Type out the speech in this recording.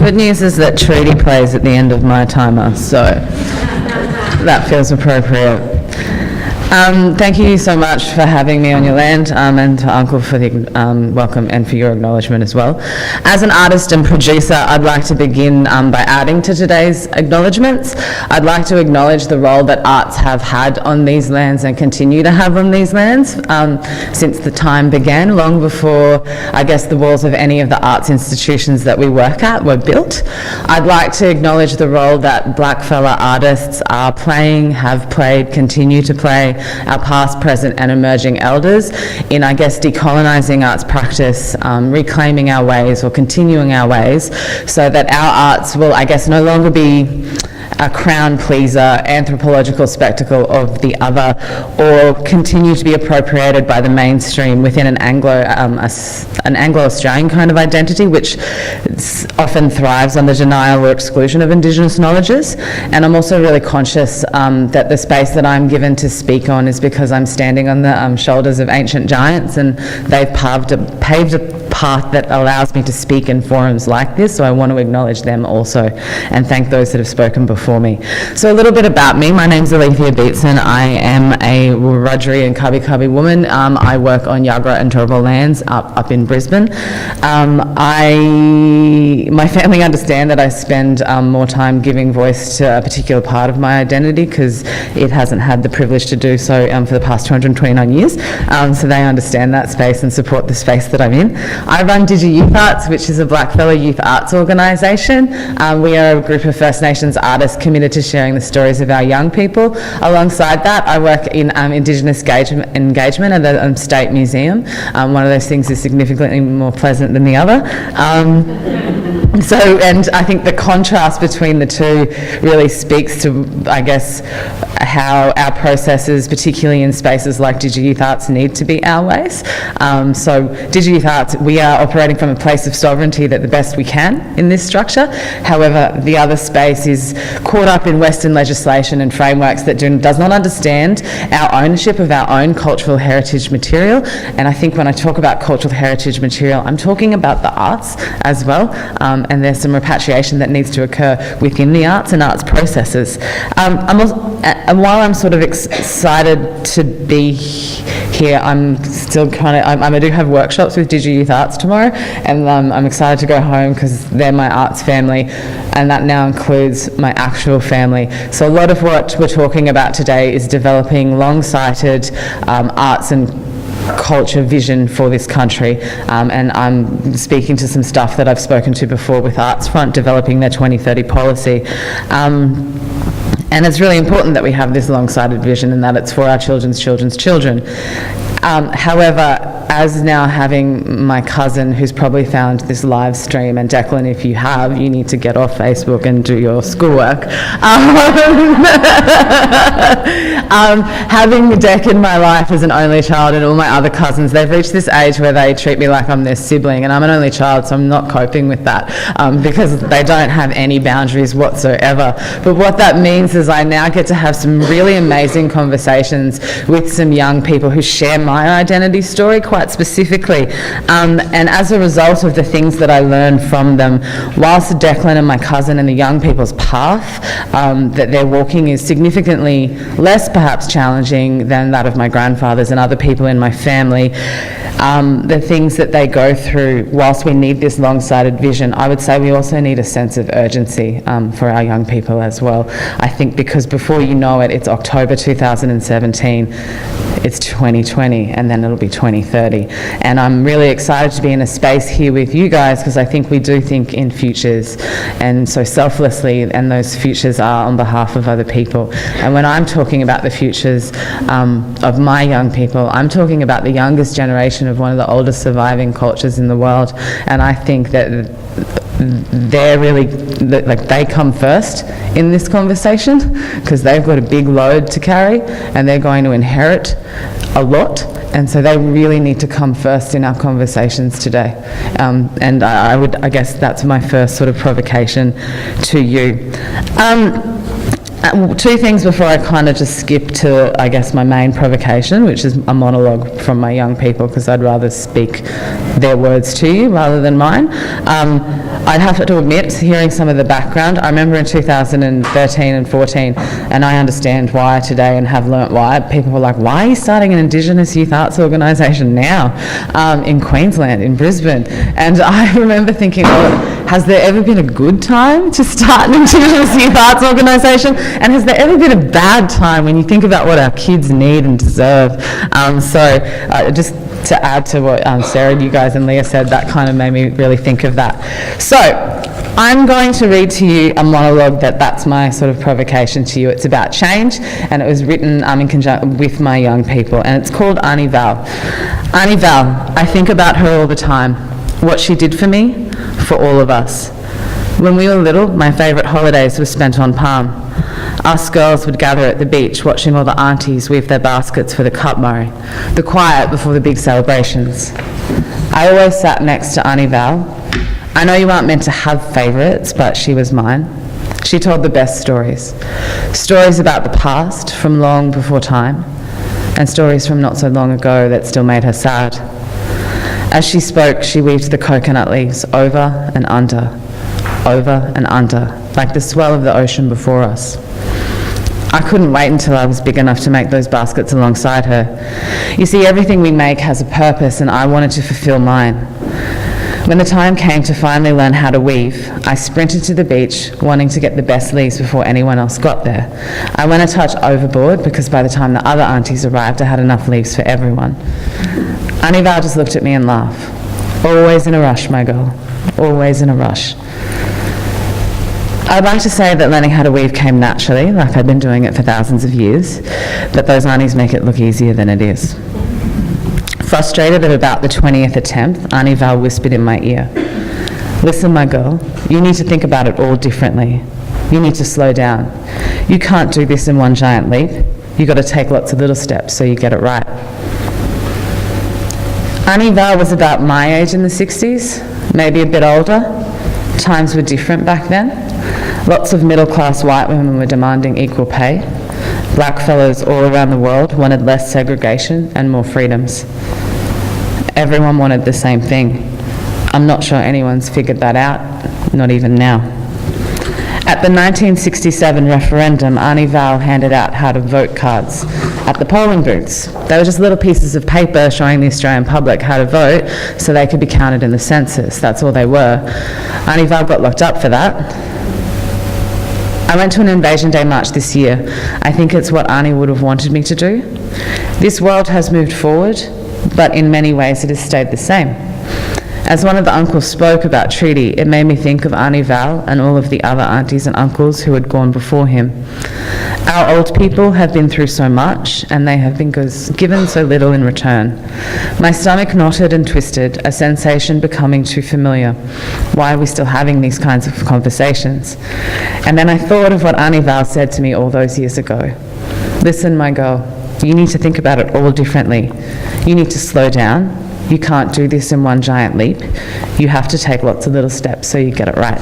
Good news is that Trudy plays at the end of my timer, so that feels appropriate. Thank you so much for having me on your land, and to Uncle for the welcome and for your acknowledgement as well. As an artist and producer, I'd like to begin by adding to today's acknowledgements. I'd like to acknowledge the role that arts have had on these lands and continue to have on these lands since the time began, long before, I guess, the walls of any of the arts institutions that we work at were built. I'd like to acknowledge the role that blackfella artists are playing, have played, continue to play, our past, present and emerging elders in, I guess, decolonising arts practice, reclaiming our ways or continuing our ways so that our arts will, I guess, no longer be a crown pleaser, anthropological spectacle of the other, or continue to be appropriated by the mainstream within an Anglo-Australian kind of identity, which often thrives on the denial or exclusion of Indigenous knowledges. And I'm also really conscious that the space that I'm given to speak on is because I'm standing on the shoulders of ancient giants, and they've paved a path that allows me to speak in forums like this, so I want to acknowledge them also and thank those that have spoken before me. So a little bit about me. My name's Alethea Beetson. I am a Wiradjuri and Kabi Kabi woman. I work on Yagra and Turrbal lands up in Brisbane. My family understand that I spend more time giving voice to a particular part of my identity because it hasn't had the privilege to do so for the past 229 years. So they understand that space and support the space that I'm in. I run Digi Youth Arts, which is a blackfella youth arts organisation. We are a group of First Nations artists committed to sharing the stories of our young people. Alongside that, I work in Indigenous engagement at the State Museum. One of those things is significantly more pleasant than the other. And I think the contrast between the two really speaks to, I guess, how our processes, particularly in spaces like Digi Youth Arts, need to be our ways. So Digi Youth Arts, we are operating from a place of sovereignty that the best we can in this structure. However, the other space is caught up in Western legislation and frameworks that does not understand our ownership of our own cultural heritage material. And I think when I talk about cultural heritage material, I'm talking about the arts as well. And there's some repatriation that needs to occur within the arts and arts processes. And while I'm sort of excited to be here, I'm still I do have workshops with Digi Youth Arts tomorrow, and I'm excited to go home because they're my arts family, and that now includes my actual family. So a lot of what we're talking about today is developing long-sighted arts and culture vision for this country, and I'm speaking to some stuff that I've spoken to before with Arts Front developing their 2030 policy. And it's really important that we have this long-sighted vision and that it's for our children's children's children. However, as now having my cousin who's probably found this live stream, and Declan, if you have, you need to get off Facebook and do your schoolwork. Having Dec in my life as an only child and all my other cousins, they've reached this age where they treat me like I'm their sibling, and I'm an only child, so I'm not coping with that because they don't have any boundaries whatsoever. But what that means is I now get to have some really amazing conversations with some young people who share my identity story quite specifically. And as a result of the things that I learned from them, whilst Declan and my cousin and the young people's path that they're walking is significantly less perhaps challenging than that of my grandfathers and other people in my family, the things that they go through, whilst we need this long-sighted vision, I would say we also need a sense of urgency for our young people as well. I think because before you know it, it's October 2017, it's 2020, and then it'll be 2030. And I'm really excited to be in a space here with you guys because I think we do think in futures, and so selflessly, and those futures are on behalf of other people. And when I'm talking about the futures of my young people, I'm talking about the youngest generation of one of the oldest surviving cultures in the world, and I think that they're really, like, they come first in this conversation because they've got a big load to carry and they're going to inherit a lot, and so they really need to come first in our conversations today. And I guess that's my first sort of provocation to you. Two things before I kind of just skip to, I guess, my main provocation, which is a monologue from my young people, because I'd rather speak their words to you rather than mine. I'd have to admit, hearing some of the background, I remember in 2013 and 14, and I understand why today and have learnt why, people were like, why are you starting an Indigenous youth arts organisation now in Queensland, in Brisbane? And I remember thinking, well, has there ever been a good time to start an Indigenous youth arts organisation? And has there ever been a bad time when you think about what our kids need and deserve? Just to add to what Sarah, you guys and Leah said, that kind of made me really think of that. So I'm going to read to you a monologue that's my sort of provocation to you. It's about change, and it was written in conjunction with my young people, and it's called Auntie Val. Auntie Val, I think about her all the time, what she did for me, for all of us. When we were little, my favourite holidays were spent on Palm. Us girls would gather at the beach watching all the aunties weave their baskets for the cup murray, the quiet before the big celebrations. I always sat next to Auntie Val. I know you aren't meant to have favourites, but she was mine. She told the best stories. Stories about the past from long before time, and stories from not so long ago that still made her sad. As she spoke, she weaved the coconut leaves over and under, like the swell of the ocean before us. I couldn't wait until I was big enough to make those baskets alongside her. You see, everything we make has a purpose, and I wanted to fulfill mine. When the time came to finally learn how to weave, I sprinted to the beach, wanting to get the best leaves before anyone else got there. I went a touch overboard, because by the time the other aunties arrived, I had enough leaves for everyone. Auntie Val just looked at me and laughed. Always in a rush, my girl. Always in a rush. I'd like to say that learning how to weave came naturally, like I'd been doing it for thousands of years, but those aunties make it look easier than it is. Frustrated at about the 20th attempt, Auntie Val whispered in my ear, listen, my girl, you need to think about it all differently. You need to slow down. You can't do this in one giant leap. You've got to take lots of little steps so you get it right. Auntie Val was about my age in the 60s, maybe a bit older. Times were different back then. Lots of middle-class white women were demanding equal pay. Black fellows all around the world wanted less segregation and more freedoms. Everyone wanted the same thing. I'm not sure anyone's figured that out, not even now. At the 1967 referendum, Auntie Val handed out how to vote cards at the polling booths. They were just little pieces of paper showing the Australian public how to vote so they could be counted in the census. That's all they were. Auntie Val got locked up for that. I went to an Invasion Day march this year. I think it's what Auntie would have wanted me to do. This world has moved forward, but in many ways it has stayed the same. As one of the uncles spoke about treaty, it made me think of Auntie Val and all of the other aunties and uncles who had gone before him. Our old people have been through so much, and they have been given so little in return. My stomach knotted and twisted, a sensation becoming too familiar. Why are we still having these kinds of conversations? And then I thought of what Auntie Val said to me all those years ago. Listen, my girl, you need to think about it all differently. You need to slow down. You can't do this in one giant leap. You have to take lots of little steps so you get it right.